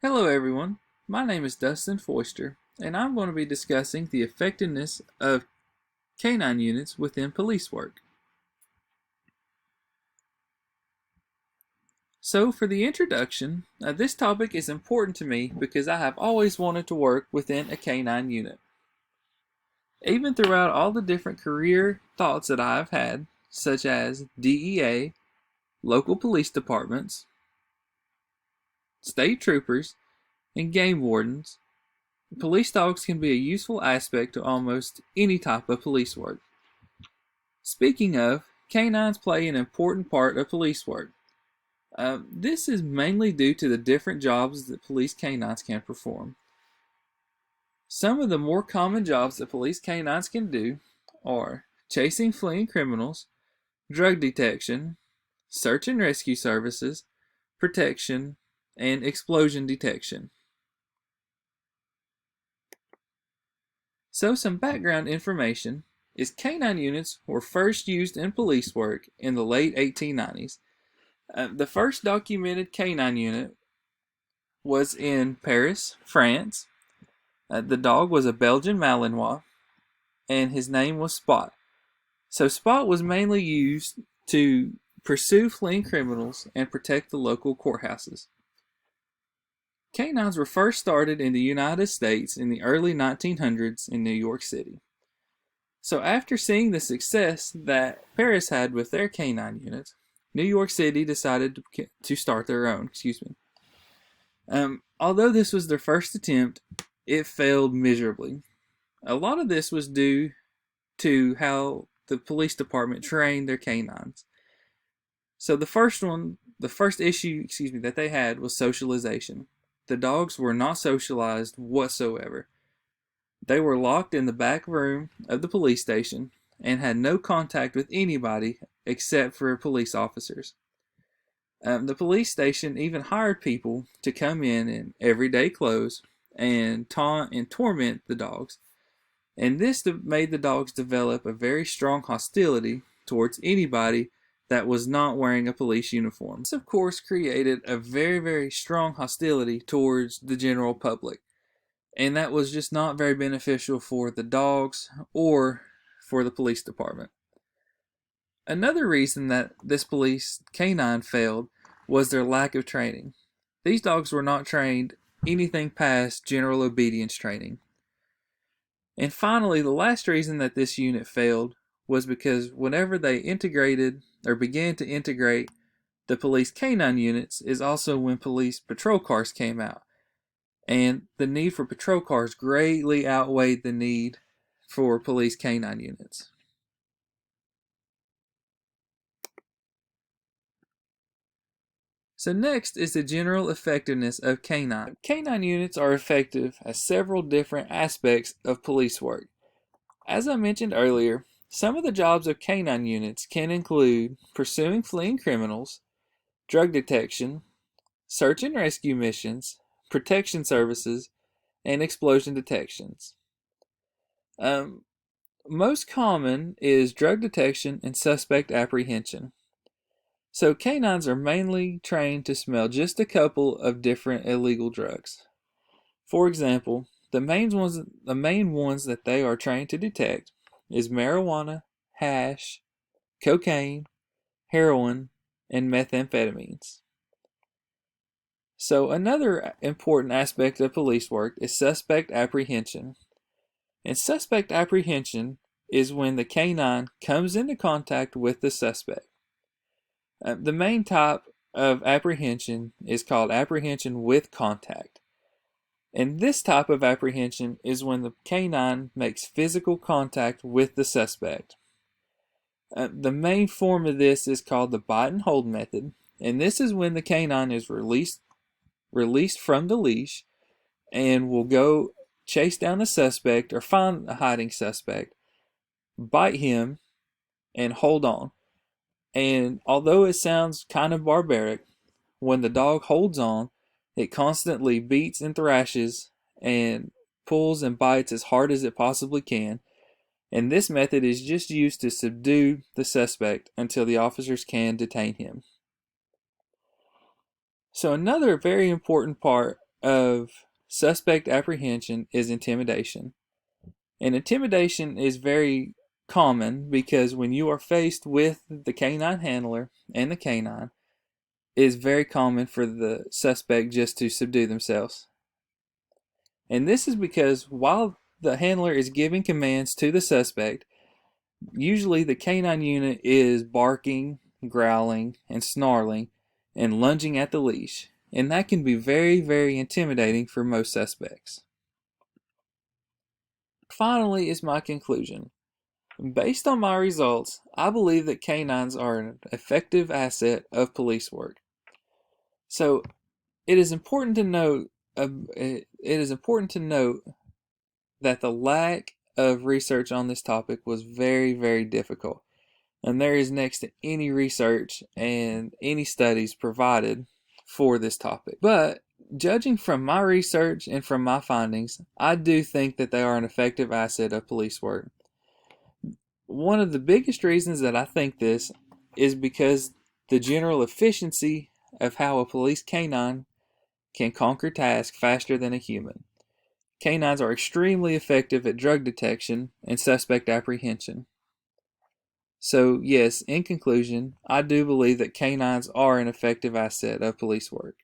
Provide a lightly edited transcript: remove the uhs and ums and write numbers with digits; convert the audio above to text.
Hello everyone, my name is Dustin Foister, and I'm going to be discussing the effectiveness of canine units within police work. So for the introduction, this topic is important to me because I have always wanted to work within a canine unit. Even throughout all the different career thoughts that I have had, such as DEA, local police departments, state troopers, and game wardens, police dogs can be a useful aspect to almost any type of police work. Speaking of, canines play an important part of police work. This is mainly due to the different jobs that police canines can perform. Some of the more common jobs that police canines can do are chasing fleeing criminals, drug detection, search and rescue services, protection, and explosion detection. So some background information is canine units were first used in police work in the late 1890s. The first documented canine unit was in Paris, France. The dog was a Belgian Malinois, and his name was Spot. So Spot was mainly used to pursue fleeing criminals and protect the local courthouses. Canines were first started in the United States in the early 1900s in New York City. So after seeing the success that Paris had with their canine units, New York City decided to start their own. Although this was their first attempt, it failed miserably. A lot of this was due to how the police department trained their canines. So the first issue, that they had was socialization. The dogs were not socialized whatsoever. They were locked in the back room of the police station and had no contact with anybody except for police officers. The police station even hired people to come in everyday clothes and taunt and torment the dogs. And this made the dogs develop a very strong hostility towards anybody that was not wearing a police uniform. This, of course, created a very, very strong hostility towards the general public. And that was just not very beneficial for the dogs or for the police department. Another reason that this police canine failed was their lack of training. These dogs were not trained anything past general obedience training. And finally, the last reason that this unit failed was because whenever they integrated or began to integrate the police canine units is also when police patrol cars came out. And the need for patrol cars greatly outweighed the need for police canine units. So next is the general effectiveness of canine. Canine units are effective at several different aspects of police work. As I mentioned earlier, some of the jobs of canine units can include pursuing fleeing criminals, drug detection, search and rescue missions, protection services, and explosion detections. Most common is drug detection and suspect apprehension. So canines are mainly trained to smell just a couple of different illegal drugs. For example, the main ones that they are trained to detect is marijuana, hash, cocaine, heroin, and methamphetamines. So another important aspect of police work is suspect apprehension. And suspect apprehension is when the canine comes into contact with the suspect. The main type of apprehension is called apprehension with contact. And this type of apprehension is when the canine makes physical contact with the suspect. The main form of this is called the bite and hold method, and this is when the canine is released from the leash and will go chase down the suspect or find a hiding suspect, bite him, and hold on. And although it sounds kind of barbaric, when the dog holds on, it constantly beats and thrashes and pulls and bites as hard as it possibly can. And this method is just used to subdue the suspect until the officers can detain him. So another very important part of suspect apprehension is intimidation. And intimidation is very common because when you are faced with the canine handler and the canine, it is very common for the suspect just to subdue themselves. And this is because while the handler is giving commands to the suspect, usually the canine unit is barking, growling, and snarling and lunging at the leash. And that can be very, very intimidating for most suspects. Finally is my conclusion. Based on my results, I believe that canines are an effective asset of police work. So it is important to note that the lack of research on this topic was very, very difficult. And there is next to any research and any studies provided for this topic. But judging from my research and from my findings, I do think that they are an effective asset of police work. One of the biggest reasons that I think this is because the general efficiency of how a police canine can conquer tasks faster than a human. Canines are extremely effective at drug detection and suspect apprehension. So, yes, in conclusion, I do believe that canines are an effective asset of police work.